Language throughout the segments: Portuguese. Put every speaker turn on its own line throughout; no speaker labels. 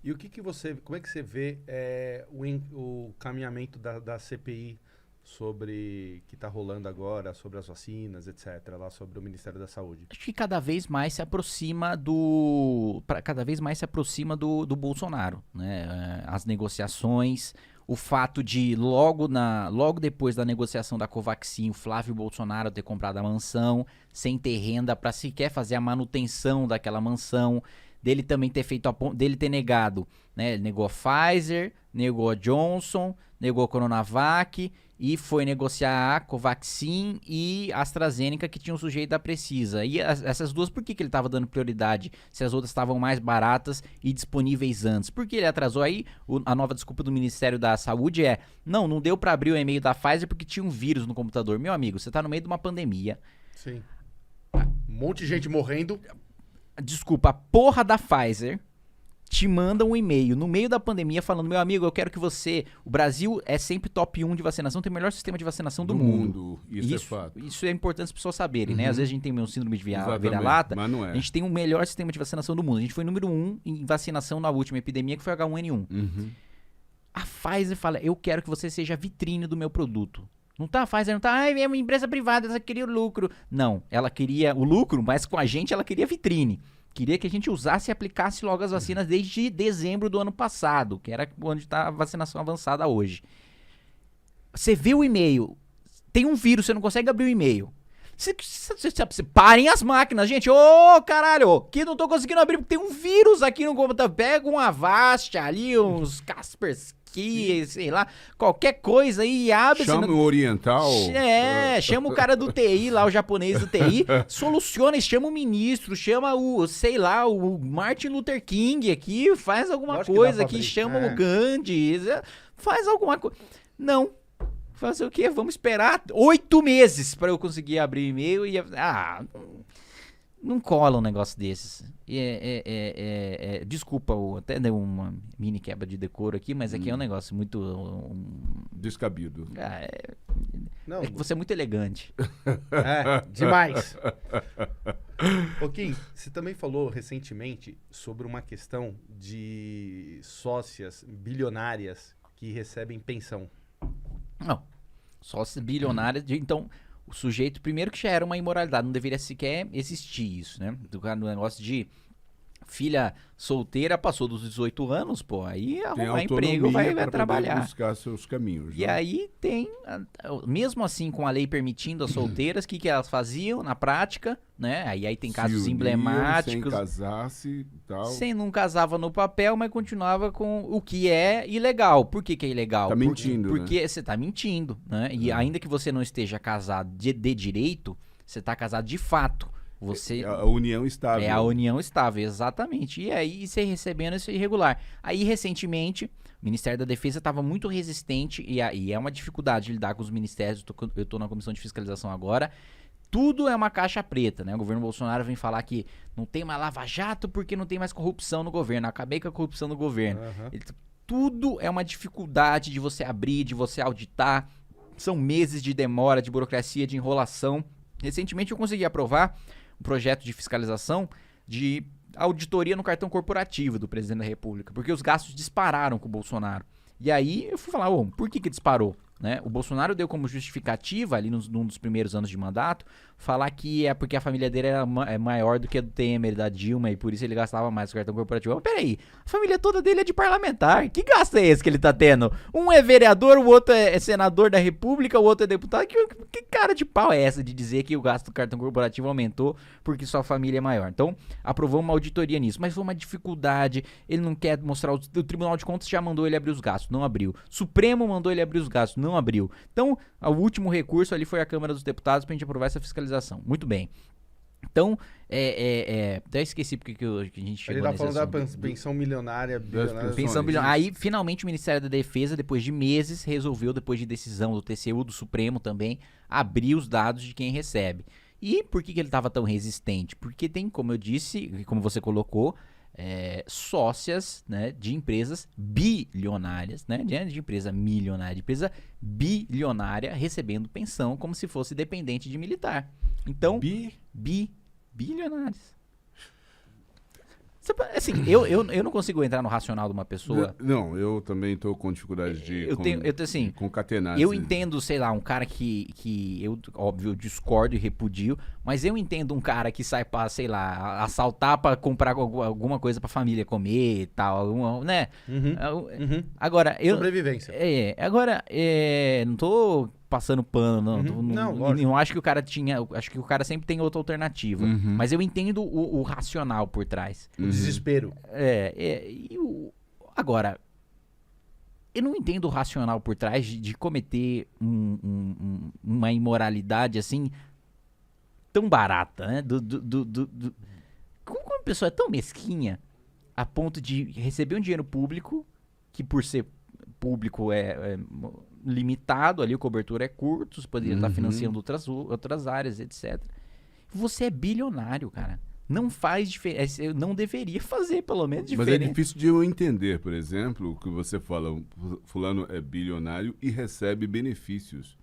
E como é que você vê o caminhamento da CPI sobre que está rolando agora, sobre as vacinas, etc., lá sobre o Ministério da Saúde?
Acho que cada vez mais se aproxima cada vez mais se aproxima do Bolsonaro, né? As negociações, o fato de logo depois da negociação da Covaxin, o Flávio Bolsonaro ter comprado a mansão sem ter renda para sequer fazer a manutenção daquela mansão, dele também ter dele ter negado, né? Ele negou a Pfizer, negou a Johnson, negou a Coronavac e foi negociar a Covaxin e a AstraZeneca, que tinha um sujeito da Precisa. E essas duas, por que ele estava dando prioridade se as outras estavam mais baratas e disponíveis antes? Por que ele atrasou? Aí a nova desculpa do Ministério da Saúde é: não deu para abrir o e-mail da Pfizer porque tinha um vírus no computador. Meu amigo, você tá no meio de uma pandemia.
Sim. Um monte de gente morrendo.
Desculpa, a porra da Pfizer te manda um e-mail no meio da pandemia falando: meu amigo, eu quero que você... O Brasil é sempre top 1 de vacinação, tem o melhor sistema de vacinação do mundo.
Isso é fato.
Isso é importante as pessoas saberem, né? Às vezes a gente tem um síndrome de
Exatamente,
vira-lata,
mas não é.
A gente tem o melhor sistema de vacinação do mundo. A gente foi número 1 em vacinação na última epidemia, que foi H1N1. A Pfizer fala: eu quero que você seja a vitrine do meu produto. Não tá, a Pfizer não tá, ai, é uma empresa privada, ela queria o lucro. Não, ela queria o lucro, mas com a gente ela queria vitrine. Queria que a gente usasse e aplicasse logo as vacinas desde dezembro do ano passado, que era onde está a vacinação avançada hoje. Você vê o e-mail, tem um vírus, você não consegue abrir o e-mail. Parem as máquinas, gente. Ô, caralho, que não tô conseguindo abrir porque tem um vírus aqui no computador. Pega um Avast ali, uns Kaspersky, sei lá, qualquer coisa aí e abre.
Chama o oriental.
Chama o cara do TI lá, o japonês do TI, soluciona, chama o ministro, chama o, sei lá, o Martin Luther King aqui, faz alguma coisa aqui, chama o Gandhi, faz alguma coisa. Não. Fazer o quê? Vamos esperar 8 meses para eu conseguir abrir o e-mail e... não cola um negócio desses. Desculpa, até deu uma mini quebra de decoro aqui, mas aqui é um negócio muito...
Descabido.
É que você é muito elegante.
Demais. Ô Kim, você também falou recentemente sobre uma questão de sócias bilionárias que recebem pensão.
Não, sócios bilionários. Então, o sujeito, primeiro que já era uma imoralidade, não deveria sequer existir isso, né? Do negócio de filha solteira, passou dos 18 anos, pô, aí arrumar emprego, vai trabalhar.
Buscar seus caminhos.
E aí tem, mesmo assim com a lei permitindo as solteiras, o que elas faziam na prática, né? Aí tem casos emblemáticos.
Sem casar-se e tal.
Sem não casava no papel, mas continuava com o que é ilegal. Por que é ilegal?
Tá mentindo,
porque você tá mentindo, né? E ainda que você não esteja casado de direito, você tá casado de fato.
A união estável.
É a união estável, exatamente. E aí você recebendo isso irregular. Aí, recentemente, o Ministério da Defesa estava muito resistente, e é uma dificuldade lidar com os ministérios. Eu tô na comissão de fiscalização agora. Tudo é uma caixa preta, né? O governo Bolsonaro vem falar que não tem mais lava-jato porque não tem mais corrupção no governo. Acabei com a corrupção no governo. Tudo é uma dificuldade de você abrir, de você auditar. São meses de demora, de burocracia, de enrolação. Recentemente eu consegui aprovar um projeto de fiscalização de auditoria no cartão corporativo do presidente da República, porque os gastos dispararam com o Bolsonaro. E aí eu fui falar, por que disparou? Né? O Bolsonaro deu como justificativa, ali num dos primeiros anos de mandato, falar que é porque a família dele é maior do que a do Temer, da Dilma, e por isso ele gastava mais com o cartão corporativo. Mas peraí, a família toda dele é de parlamentar. Que gasto é esse que ele tá tendo? Um é vereador, o outro é senador da República, o outro é deputado. Que cara de pau é essa de dizer que o gasto do cartão corporativo aumentou porque sua família é maior? Então, aprovou uma auditoria nisso, mas foi uma dificuldade. Ele não quer mostrar... O Tribunal de Contas já mandou ele abrir os gastos, não abriu. Supremo mandou ele abrir os gastos, não abriu. Então, o último recurso ali foi a Câmara dos Deputados pra gente aprovar essa fiscalização. Muito bem. Então, até esqueci porque que a gente chegou nesse assunto.
Ele tá falando da pensão milionária.
Pensão bilionária. Aí, finalmente, o Ministério da Defesa, depois de meses, resolveu, depois de decisão do TCU, do Supremo também, abrir os dados de quem recebe. E por que ele estava tão resistente? Porque tem, como eu disse, como você colocou, sócias, né, de empresas bilionárias, né, de empresa milionária, de empresa bilionária recebendo pensão como se fosse dependente de militar. Então, bilionários. Assim, eu não consigo entrar no racional de uma pessoa.
Não, eu também tô com dificuldade de
Assim,
concatenar.
Eu entendo, sei lá, um cara que eu, óbvio, discordo e repudio, mas eu entendo um cara que sai pra, sei lá, assaltar pra comprar alguma coisa pra família comer e tal, né? Agora,
Sobrevivência.
Agora, não tô passando pano, não acho que o cara acho que o cara sempre tem outra alternativa, mas eu entendo o racional por trás.
O desespero.
Agora, eu não entendo o racional por trás de cometer uma imoralidade assim tão barata, né? Como uma pessoa é tão mesquinha a ponto de receber um dinheiro público, que por ser público é limitado, ali a cobertura é curta, você poderia estar financiando outras áreas, etc. Você é bilionário, cara. Não faz diferença, não deveria fazer, pelo menos, diferença.
Mas é difícil de eu entender, por exemplo, o que você fala, fulano é bilionário e recebe benefícios.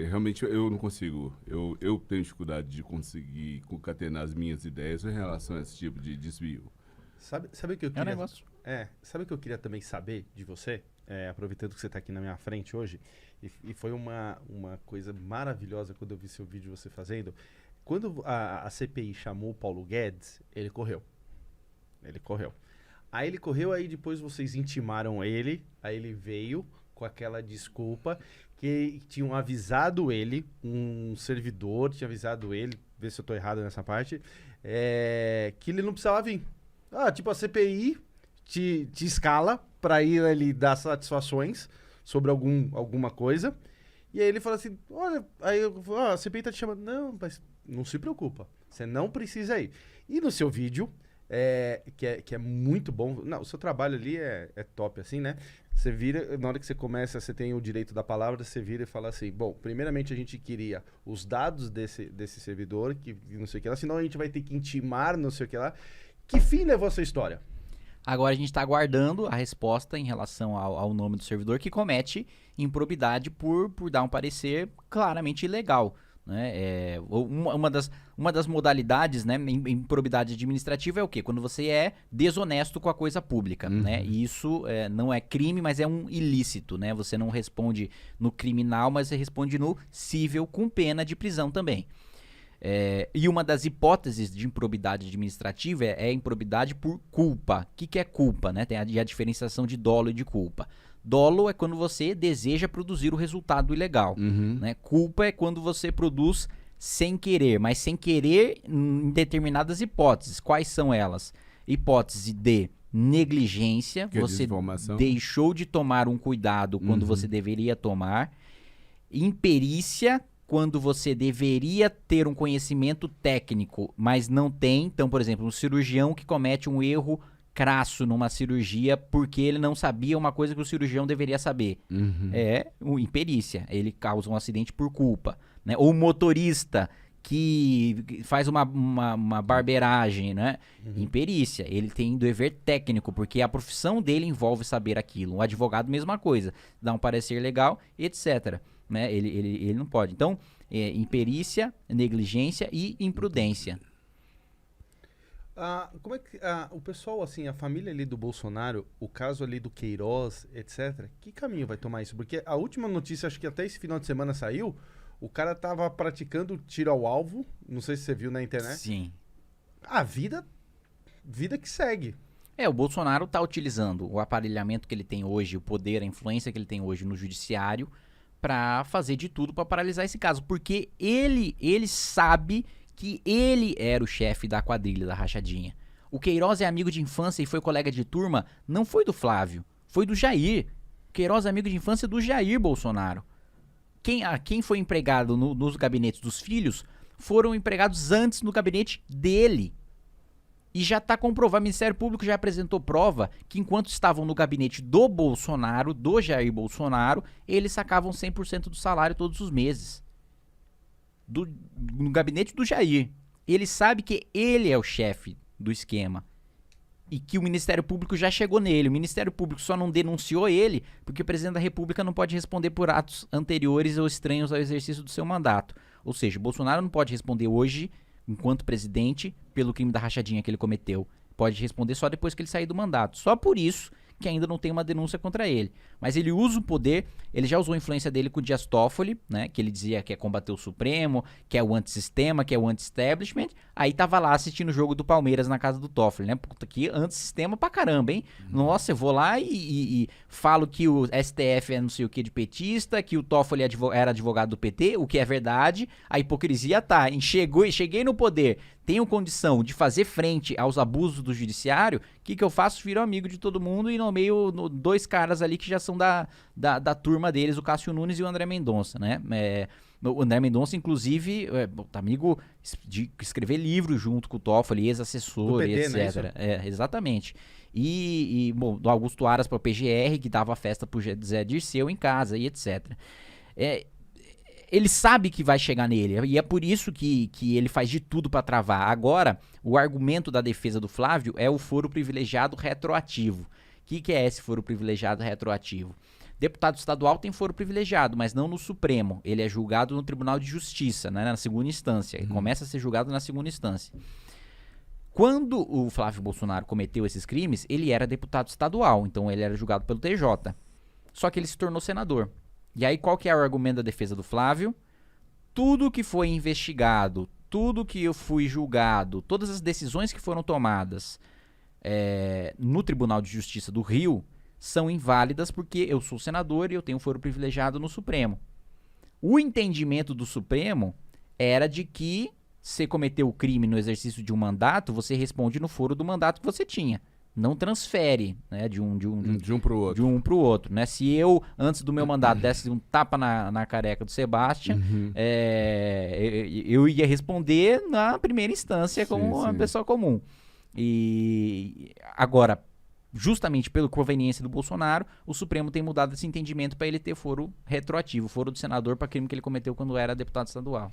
Realmente eu não consigo, eu tenho dificuldade de conseguir concatenar as minhas ideias em relação a esse tipo de desvio.
Sabe o que eu queria?
É um negócio.
Sabe o que eu queria também saber de você? Aproveitando que você está aqui na minha frente hoje, e foi uma coisa maravilhosa quando eu vi seu vídeo você fazendo. Quando a CPI chamou o Paulo Guedes, ele correu. Aí ele correu, aí depois vocês intimaram ele, aí ele veio com aquela desculpa que tinham avisado ele, um servidor tinha avisado ele, vê se eu tô errado nessa parte, que ele não precisava vir. Tipo, a CPI te escala para ir ali dar satisfações sobre alguma coisa. E aí ele fala assim, olha, aí eu falo, a CPI tá te chamando. Não, mas não se preocupa, você não precisa ir. E no seu vídeo, que é muito bom, não, o seu trabalho ali é top assim, né? Você vira, na hora que você começa, você tem o direito da palavra, você vira e fala assim, bom, primeiramente a gente queria os dados desse servidor, que não sei o que lá, senão a gente vai ter que intimar, não sei o que lá. Que fim levou a sua história?
Agora a gente está aguardando a resposta em relação ao nome do servidor que comete improbidade por dar um parecer claramente ilegal. Né? Uma das modalidades, né, improbidade administrativa é o quê? Quando você é desonesto com a coisa pública. Né? E isso não é crime, mas é um ilícito. Né? Você não responde no criminal, mas você responde no cível com pena de prisão também. E uma das hipóteses de improbidade administrativa é a improbidade por culpa. O que é culpa? Né? Tem a diferenciação de dolo e de culpa. Dolo é quando você deseja produzir o resultado ilegal. Né? Culpa é quando você produz sem querer, mas sem querer em determinadas hipóteses. Quais são elas? Hipótese de negligência, você deixou de tomar um cuidado quando você deveria tomar. Imperícia, quando você deveria ter um conhecimento técnico, mas não tem. Então, por exemplo, um cirurgião que comete um erro crasso numa cirurgia porque ele não sabia uma coisa que o cirurgião deveria saber. É imperícia. Ele causa um acidente por culpa. Né? Ou motorista que faz uma barbeiragem, né? Imperícia. Ele tem dever técnico, porque a profissão dele envolve saber aquilo. Um advogado, mesma coisa. Dá um parecer legal, etc. Né? Ele não pode. Então, imperícia, negligência e imprudência.
Como é que o pessoal, assim, a família ali do Bolsonaro, o caso ali do Queiroz, etc., que caminho vai tomar isso? Porque a última notícia, acho que até esse final de semana saiu, o cara tava praticando tiro ao alvo, não sei se você viu na internet.
Sim.
A vida que segue.
O Bolsonaro tá utilizando o aparelhamento que ele tem hoje, o poder, a influência que ele tem hoje no judiciário, para fazer de tudo para paralisar esse caso, porque ele sabe que ele era o chefe da quadrilha, da rachadinha. O Queiroz é amigo de infância e foi colega de turma, não foi do Flávio, foi do Jair. O Queiroz é amigo de infância do Jair Bolsonaro. Quem foi empregado nos gabinetes dos filhos foram empregados antes no gabinete dele. E já está comprovado, o Ministério Público já apresentou prova que enquanto estavam no gabinete do Bolsonaro, do Jair Bolsonaro, eles sacavam 100% do salário todos os meses. No gabinete do Jair. Ele sabe que ele é o chefe do esquema. E que o Ministério Público já chegou nele. O Ministério Público só não denunciou ele porque o presidente da República não pode responder por atos anteriores ou estranhos ao exercício do seu mandato. Ou seja, o Bolsonaro não pode responder hoje, enquanto presidente, pelo crime da rachadinha que ele cometeu. Pode responder só depois que ele sair do mandato. Só por isso que ainda não tem uma denúncia contra ele. Mas ele usa o poder, ele já usou a influência dele com o Dias Toffoli, né? Que ele dizia que é combater o Supremo, que é o antissistema, que é o anti-establishment. Aí tava lá assistindo o jogo do Palmeiras na casa do Toffoli, né? Puta, que antissistema pra caramba, hein? Nossa, eu vou lá e falo que o STF é não sei o que de petista, que o Toffoli era advogado do PT, o que é verdade. A hipocrisia tá. Cheguei no poder, tenho condição de fazer frente aos abusos do judiciário, o que eu faço? Viro amigo de todo mundo e nomeio dois caras ali que já são da turma deles, o Cássio Nunes e o André Mendonça, né? O André Mendonça, inclusive, amigo de escrever livro junto com o Toffoli, ex-assessor,
PT,
etc. Exatamente. Bom, do Augusto Aras para o PGR, que dava festa pro Zé Dirceu em casa e etc. Ele sabe que vai chegar nele, e é por isso que ele faz de tudo para travar. Agora, o argumento da defesa do Flávio é o foro privilegiado retroativo. O que é esse foro privilegiado retroativo? Deputado estadual tem foro privilegiado, mas não no Supremo. Ele é julgado no Tribunal de Justiça, né, na segunda instância. Ele começa a ser julgado na segunda instância. Quando o Flávio Bolsonaro cometeu esses crimes, ele era deputado estadual, então ele era julgado pelo TJ. Só que ele se tornou senador. E aí qual que é o argumento da defesa do Flávio? Tudo que foi investigado, tudo que eu fui julgado, todas as decisões que foram tomadas no Tribunal de Justiça do Rio são inválidas porque eu sou senador e eu tenho foro privilegiado no Supremo. O entendimento do Supremo era de que você cometeu o crime no exercício de um mandato, você responde no foro do mandato que você tinha. Não transfere, né, de um pro outro. De um pro outro, né? Se eu, antes do meu mandato, desse um tapa na careca do Sebastião, eu ia responder na primeira instância como uma pessoa comum. E agora, justamente pela conveniência do Bolsonaro, o Supremo tem mudado esse entendimento para ele ter foro retroativo, foro do senador para crime que ele cometeu quando era deputado estadual.